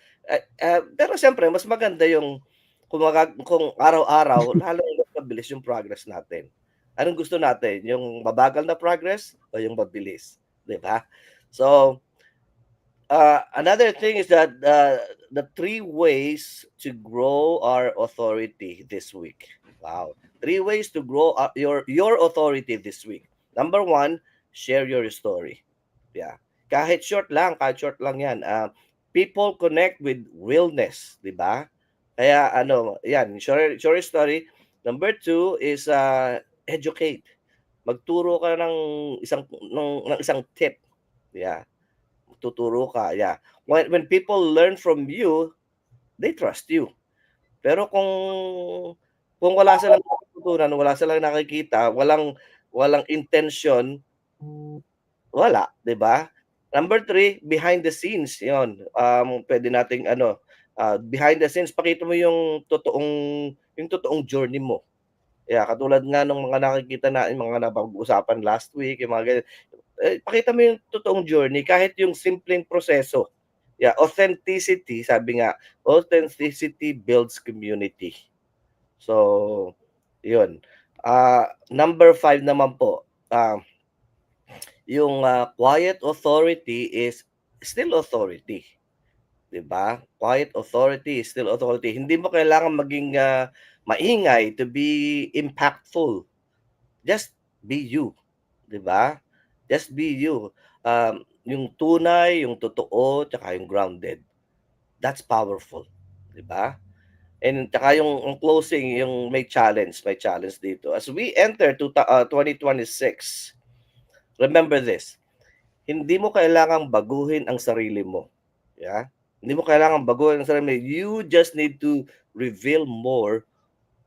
Pero siyempre mas maganda yung kung araw-araw lalo mas mabilis yung progress natin. Anong gusto natin? Yung mabagal na progress o yung mabilis? 'Di ba? So, another thing is that the 3 ways to grow our authority this week. Wow. 3 ways to grow your authority this week. Number 1, share your story. Yeah. Kahit short lang yan. People connect with realness, 'di ba? Kaya yan, share your story. Number 2 is educate. Magturo ka ng isang tip. Yeah. Tuturo ka. Yeah. When people learn from you, they trust you. Pero kung wala silang natutunan, wala silang nakikita, walang intention, wala, 'di ba? Number 3, behind the scenes. Yun, pwede nating behind the scenes, pakita mo yung totoong journey mo. Yeah, katulad nga nung mga nakikita natin, mga napag-usapan last week, yung mga ganyan. Pakita mo yung totoong journey, kahit yung simpleng proseso. Yeah, authenticity, sabi nga, authenticity builds community. So, yun. Number 5 naman po, yung quiet authority is still authority. 'Di ba? Quiet authority is still authority. Hindi mo kailangan maging maingay to be impactful. Just be you, 'di ba? Just be you. Yung tunay, yung totoo, tsaka yung grounded. That's powerful, 'di ba? And tsaka yung closing, yung may challenge dito. As we enter 2026, remember this. Hindi mo kailangang baguhin ang sarili mo. Yeah? Hindi mo kailangang baguhin ang sarili mo. You just need to reveal more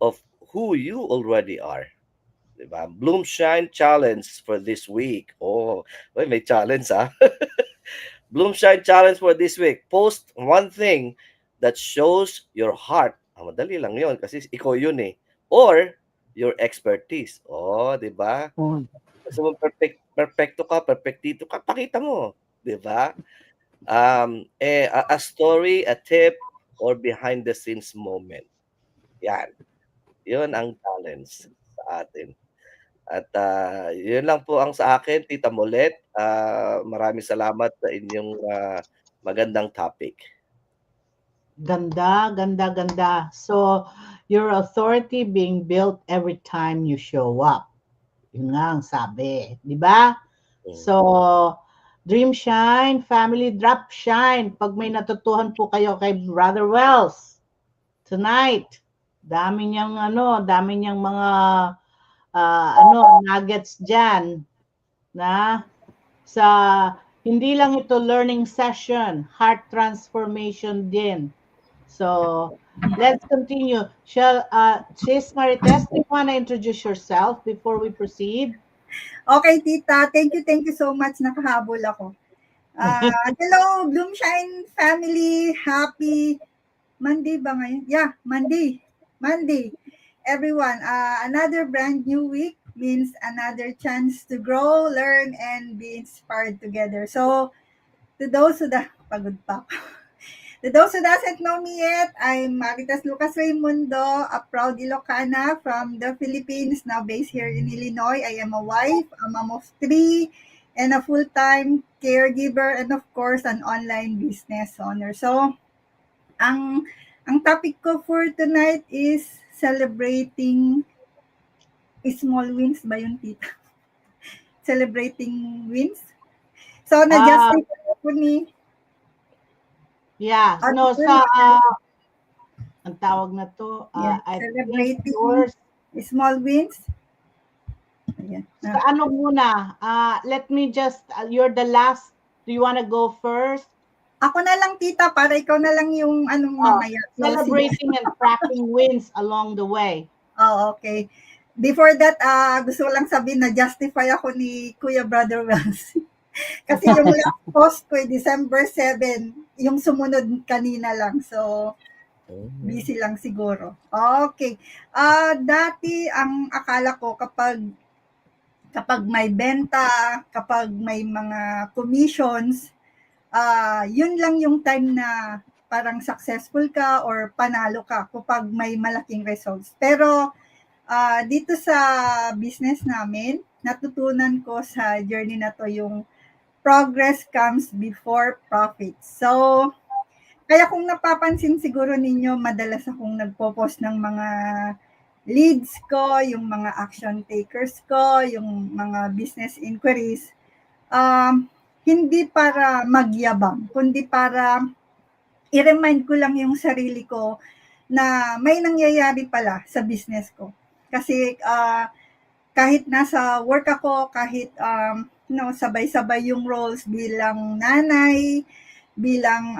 of who you already are. Diba? Bloom Shine Challenge for this week. Oh, may challenge ha. Bloom Shine Challenge for this week. Post one thing that shows your heart. Madali lang yun kasi ikaw yun eh. Or your expertise. Oh, di ba? Oh. Kasi mo perfecto ka, perfectito ka, pakita mo. Di ba? A story, a tip, or behind the scenes moment. Yan. Yun ang challenge sa atin. At yun lang po ang sa akin, Tita Molet. Maraming salamat sa inyong magandang topic. Ganda, ganda, ganda. So, your authority being built every time you show up. Yun nga ang sabi. Di ba? So, Dream Shine, Family Drop Shine. Pag may natutuhan po kayo kay Brother Wells tonight, dami niyang mga nuggets dyan na sa hindi lang ito learning session, heart transformation din. So, let's continue. Sis Marites, do you want to introduce yourself before we proceed? Okay, tita. Thank you so much. Nakahabol ako. Hello, Bloom Shine family. Happy Monday ba ngayon? Yeah, Monday. Everyone, another brand new week means another chance to grow, learn, and be inspired together. So, to those who pagod pa ako. To those who doesn't know me yet, I'm Marites Lucas Raimundo, a proud Ilocana from the Philippines, now based here in Illinois. I am a wife, a mom of 3, and a full-time caregiver, and of course, an online business owner. So, ang topic ko for tonight is celebrating small wins ba yun, tita? Celebrating wins? So, na-justify ko ni Yeah, ang tawag na to, celebrating small wins. Ayan. So, muna? Let me just, you're the last. Do you want to go first? Ako na lang, tita, para ikaw na lang yung mamaya. Celebrating and tracking wins along the way. Oh, okay. Before that, gusto ko lang sabihin na justify ako ni Kuya Brother Wells. Kasi yung last post ko, December 7, yung sumunod kanina lang. So, busy lang siguro. Okay. Dati, ang akala ko kapag may benta, kapag may mga commissions, yun lang yung time na parang successful ka or panalo ka kapag may malaking results. Pero, dito sa business namin, natutunan ko sa journey na to yung progress comes before profit. So, kaya kung napapansin siguro ninyo, madalas akong nagpo-post ng mga leads ko, yung mga action takers ko, yung mga business inquiries, hindi para magyabang, kundi para i-remind ko lang yung sarili ko na may nangyayari pala sa business ko. Kasi kahit nasa work ako, kahit sabay-sabay yung roles bilang nanay, bilang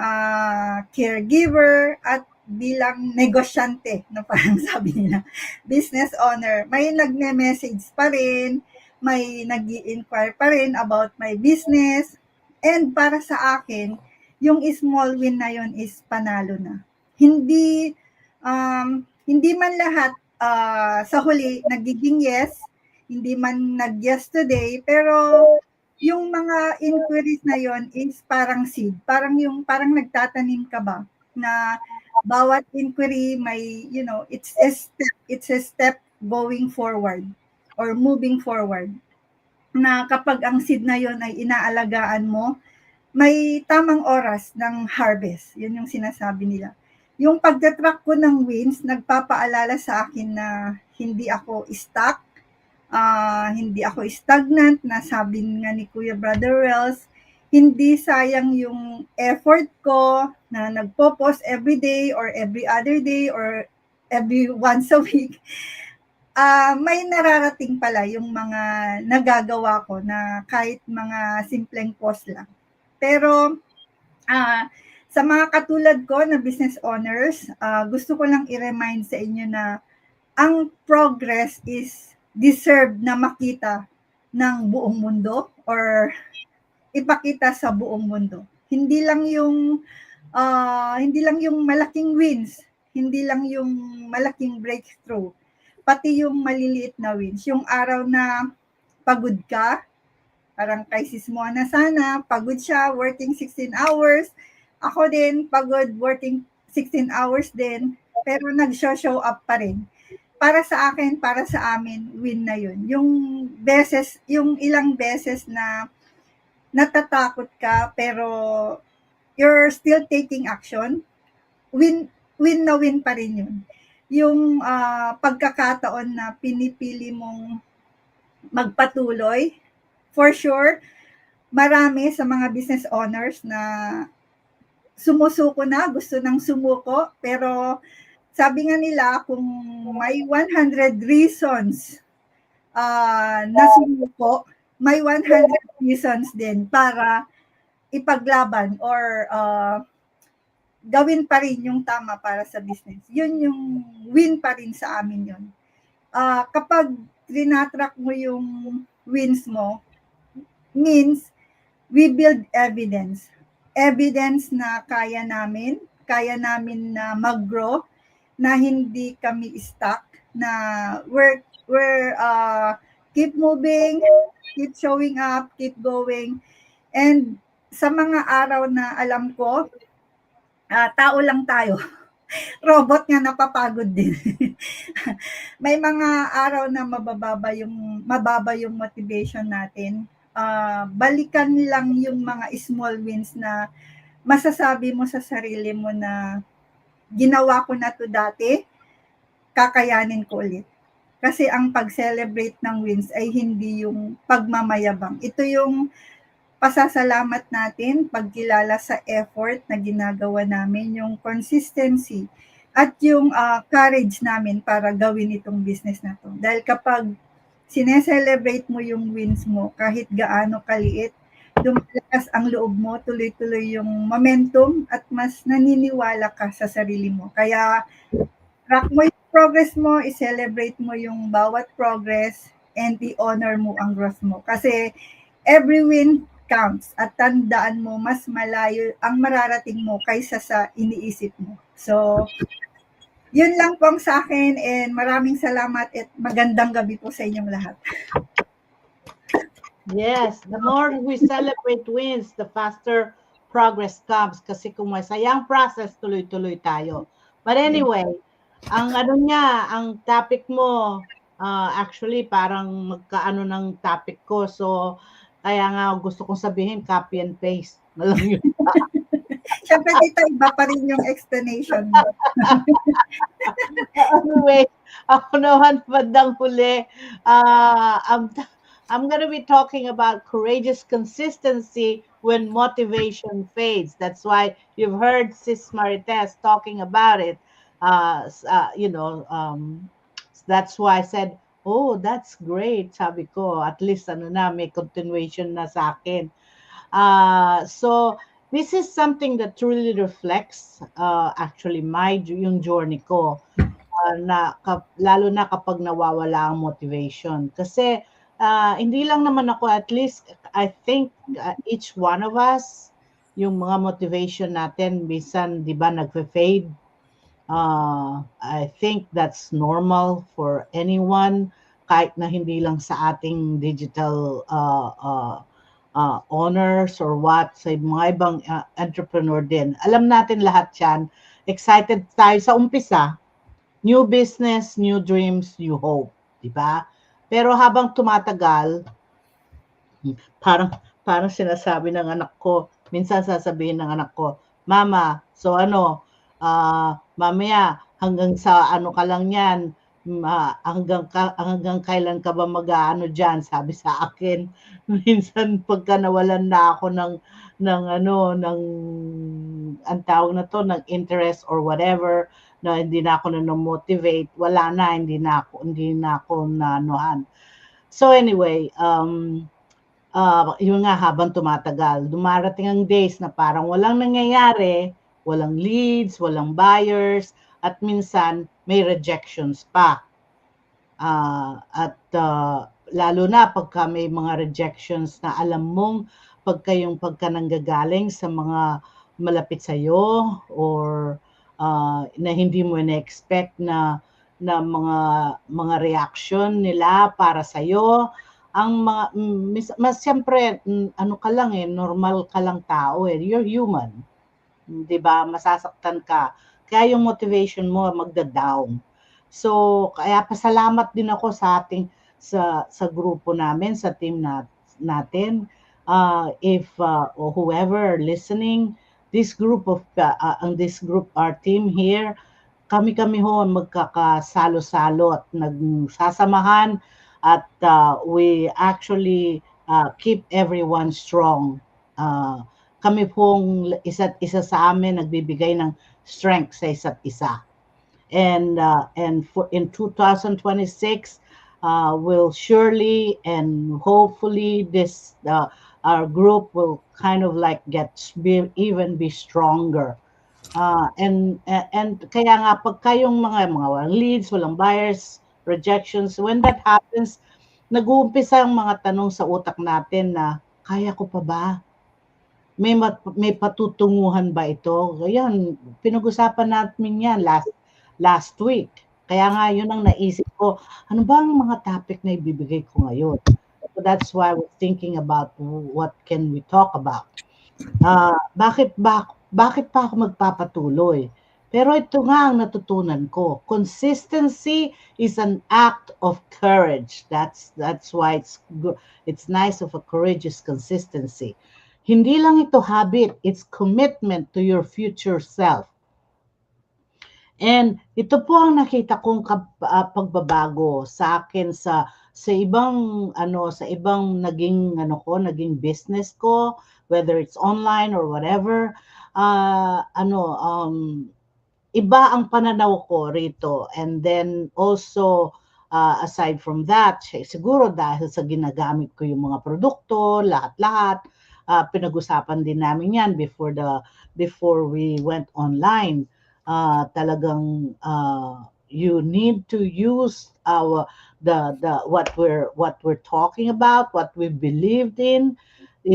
caregiver, at bilang negosyante, parang sabi nila, business owner, may nagne-message pa rin, may nag-i-inquire pa rin about my business, And para sa akin, yung small win na yon is panalo na. Hindi man lahat sa huli nagiging yes, hindi man nag-yes today, pero yung mga inquiries na yon is parang seed. Parang nagtatanim ka ba na bawat inquiry may, it's a step going forward or moving forward. Na kapag ang seed na yon ay inaalagaan mo, may tamang oras ng harvest. Yun yung sinasabi nila. Yung pagtatrack ko ng wins, nagpapaalala sa akin na hindi ako stuck, hindi ako stagnant, na sabi nga ni Kuya Brother Wells, hindi sayang yung effort ko na nagpo-post every day or every other day or every once a week. May nararating pala yung mga nagagawa ko na kahit mga simpleng post lang. Pero sa mga katulad ko na business owners, gusto ko lang i-remind sa inyo na ang progress is deserved na makita ng buong mundo or ipakita sa buong mundo. Hindi lang yung malaking wins, hindi lang yung malaking breakthrough, pati yung maliliit na wins. Yung araw na pagod ka, parang kay Sis Mona sana, pagod siya, working 16 hours. Ako din, pagod, working 16 hours din, pero nag-show up pa rin. Para sa akin, para sa amin, win na yun. Yung ilang beses na natatakot ka, pero you're still taking action, win na win pa rin yun. Yung pagkakataon na pinipili mong magpatuloy, for sure, marami sa mga business owners na sumusuko na, gusto nang sumuko, pero sabi nga nila, kung may 100 reasons na sumuko, may 100 reasons din para ipaglaban or gawin pa rin yung tama para sa business. Yun yung win pa rin sa amin yun. Kapag trinatrack mo yung wins mo, means we build evidence. Evidence na kaya namin na mag-grow, na hindi kami stuck, na we're keep moving, keep showing up, keep going. And sa mga araw na alam ko, tao lang tayo. Robot nga, napapagod din. May mga araw na mababa yung motivation natin. Balikan lang yung mga small wins na masasabi mo sa sarili mo na ginawa ko na to dati, kakayanin ko ulit. Kasi ang pag-celebrate ng wins ay hindi yung pagmamayabang. Ito yung pasasalamat natin, pagkilala sa effort na ginagawa namin, yung consistency, at yung courage namin para gawin itong business na to. Dahil kapag sineselebrate mo yung wins mo, kahit gaano kaliit, lumalakas ang loob mo, tuloy-tuloy yung momentum, at mas naniniwala ka sa sarili mo. Kaya track mo yung progress mo, i-celebrate mo yung bawat progress, and i-honor mo ang growth mo. Kasi every win counts, at tandaan mo, mas malayo ang mararating mo kaysa sa iniisip mo. So, yun lang po ang sa akin, and maraming salamat at magandang gabi po sa inyong lahat. Yes, the more we celebrate wins, the faster progress comes. Kasi kung masayang process, tuloy-tuloy tayo. But anyway, ang topic mo, actually parang magkaano ng topic ko. So, kaya nga gusto kong sabihin, copy and paste. Malang yun. Siyempre dito, iba pa rin yung explanation. Anyway, ako naman bandang huli, I'm going to be talking about courageous consistency when motivation fades. That's why you've heard Sis Marites talking about it. That's why I said, oh, that's great, sabi ko. At least may continuation na sa akin. So this is something that truly reflects actually yung journey ko. Lalo na kapag nawawala ang motivation. Kasi hindi lang naman ako, at least I think each one of us, yung mga motivation natin, minsan, di ba, nagfe-fade. I think that's normal for anyone, kahit na hindi lang sa ating digital owners or what, sa mga ibang entrepreneur din. Alam natin lahat yan. Excited tayo sa umpisa. New business, new dreams, new hope. Di ba? Pero habang tumatagal, parang parang sinasabi ng anak ko, minsan sasabihin ng anak ko, Mama, so ano, mamaya hanggang sa ano ka lang yan, hanggang kailan ka ba mag-aano diyan, sabi sa akin. Minsan pagka nawalan na ako ng ano, ng ang tawag na to, ng interest or whatever, na hindi na ako na-motivate, wala na, hindi na ako naanohan. So anyway, yun nga, habang tumatagal, dumarating ang days na parang walang nangyayari, walang leads, walang buyers, at minsan may rejections pa. Lalo na pagka may mga rejections na alam mong pagka nanggagaling sa mga malapit sa'yo or na hindi mo na-expect na mga reaction nila para sa'yo. Ang mas siyempre, ano ka lang normal ka lang tao you're human. 'Di ba? Masasaktan ka. Kaya yung motivation mo magda-down. So, kaya pasalamat din ako sa ating sa grupo namin, sa team natin. If whoever listening, this group, our team here, kami ho magkakasalo-salo at nagsasamahan at we actually keep everyone strong. Kami pong isa't isa sa amin nagbibigay ng strength sa isa't isa. And in 2026, will surely and hopefully this our group will kind of like even be stronger. And kaya nga pagka yung mga walang leads, walang buyers, rejections, when that happens, nag-uumpisa ang mga tanong sa utak natin na kaya ko pa ba? May patutunguhan ba ito? Ayan, pinag-usapan natin yan last week. Kaya nga yun ang naisip ko, ano ba ang mga topic na ibibigay ko ngayon? So that's why I was thinking about what can we talk about. Bakit pa ako magpapatuloy? Pero ito nga ang natutunan ko. Consistency is an act of courage. That's why it's nice of a courageous consistency. Hindi lang ito habit, it's commitment to your future self. And ito po ang nakita kong pagbabago sa akin sa ibang naging business ko, whether it's online or whatever. Iba ang pananaw ko rito. And then also aside from that, siguro dahil sa ginagamit ko yung mga produkto, lahat-lahat, pinag-usapan din namin yan before we went online. Talagang you need to use what we're talking about, what we believed in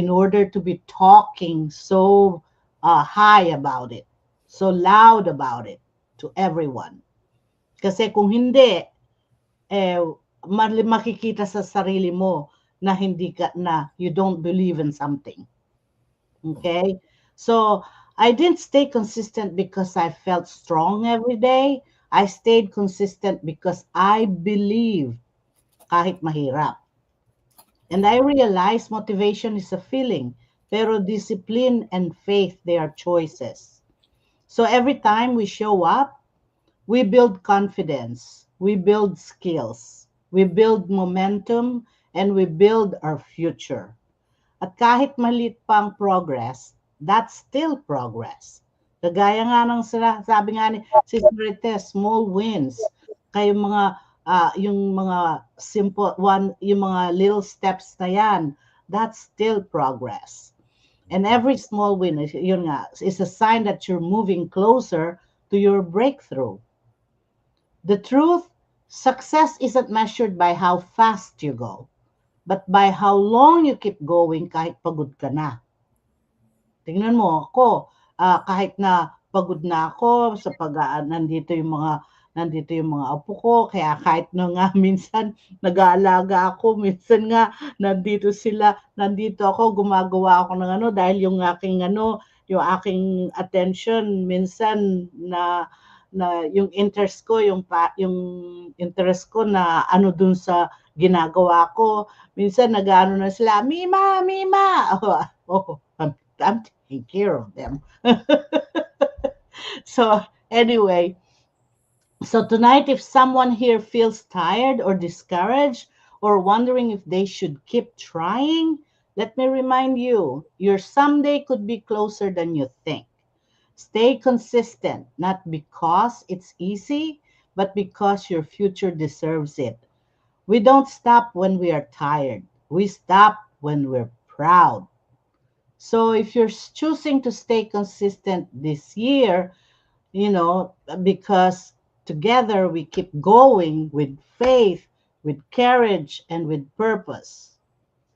order to be talking so high about it, so loud about it to everyone. Kasi kung hindi, makikita sa sarili mo na you don't believe in something. Okay? So, I didn't stay consistent because I felt strong every day. I stayed consistent because I believe kahit mahirap. And I realized motivation is a feeling, pero discipline and faith, they are choices. So every time we show up, we build confidence, we build skills, we build momentum, and we build our future. At kahit maliit pang progress, that's still progress. Kagaya nga ng sabi nga ni Sister Rite, small wins. Kayo yung mga simple yung mga little steps na yan, that's still progress. And every small win, yun nga, is a sign that you're moving closer to your breakthrough. The truth, success isn't measured by how fast you go. but by how long you keep going kahit pagod ka na. Tingnan mo ako, kahit na pagod na ako sa nandito yung mga apo ko, kaya kahit na nga minsan nag-aalaga ako, minsan nga nandito ako, gumagawa ako ng dahil yung aking attention minsan na yung interest ko, yung interest ko na dun sa ginagawa ko, minsan nag-ano na sila, Mima! Oh, I'm taking care of them. So anyway, so tonight, if someone here feels tired or discouraged or wondering if they should keep trying, let me remind you, your someday could be closer than you think. Stay consistent, not because it's easy, but because your future deserves it. We don't stop when we are tired. We stop when we're proud. So if you're choosing to stay consistent this year, because together we keep going with faith, with courage, and with purpose.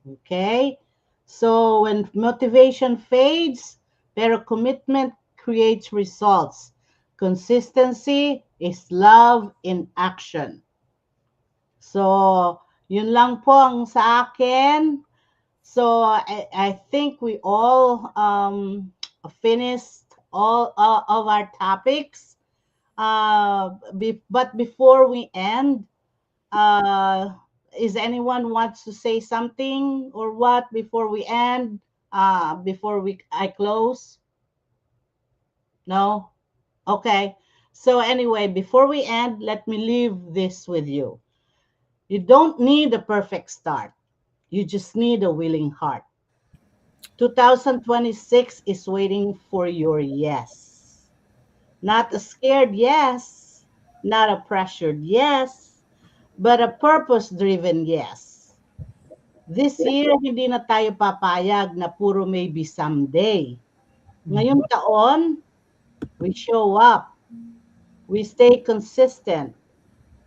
Okay? So when motivation fades, pero commitment creates results. Consistency is love in action. So, yun lang po ang sa akin. So, I think we all finished all of our topics. But before we end, is anyone wants to say something or what before we end? I close? No? Okay. So anyway, before we end, let me leave this with you. You don't need a perfect start. You just need a willing heart. 2026 is waiting for your yes. Not a scared yes, not a pressured yes, but a purpose-driven yes. This year, hindi na tayo papayag na puro maybe someday. Ngayong taon, we show up. We stay consistent.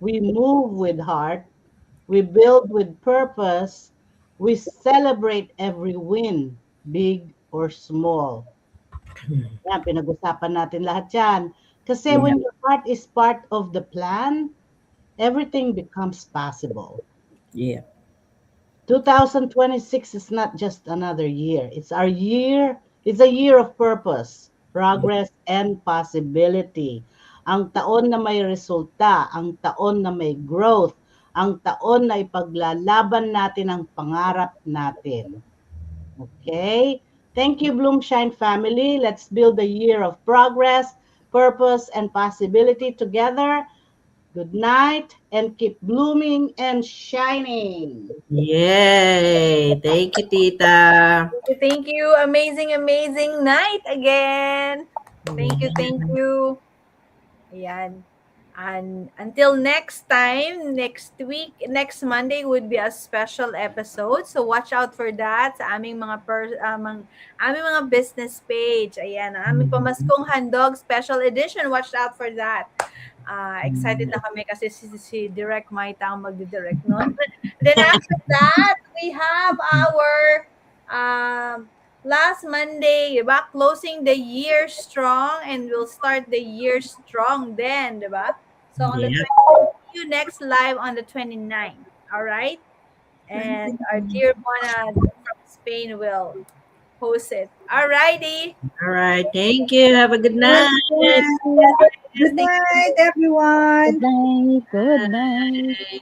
We move with heart. We build with purpose. We celebrate every win, big or small. Yan, pinag-usapan natin lahat yan. Kasi when your heart is part of the plan, everything becomes possible. Yeah. 2026 is not just another year. It's our year. It's a year of purpose, progress, and possibility. Ang taon na may resulta, ang taon na may growth, ang taon na ipaglalaban natin ang pangarap natin. Okay? Thank you, Bloomshine family. Let's build a year of progress, purpose, and possibility together. Good night and keep blooming and shining. Yay! Thank you, Tita. Thank you. Amazing, amazing night again. Thank you. Ayan. And until next time, next week, next Monday would be a special episode. So watch out for that sa aming mga aming mga business page. Ayan, ang aming pamaskong handog special edition. Watch out for that. Excited na kami kasi si Direct Maita ang magdi-direct nun. Then after that, we have our last Monday, diba? Closing the year strong, and we'll start the year strong then, diba? So on the 20th, see you next live on the 29th. All right? And our dear Mona from Spain will host it. All righty. All right. Thank you. Have a good night. Good night, everyone. Good night. Good night. Bye.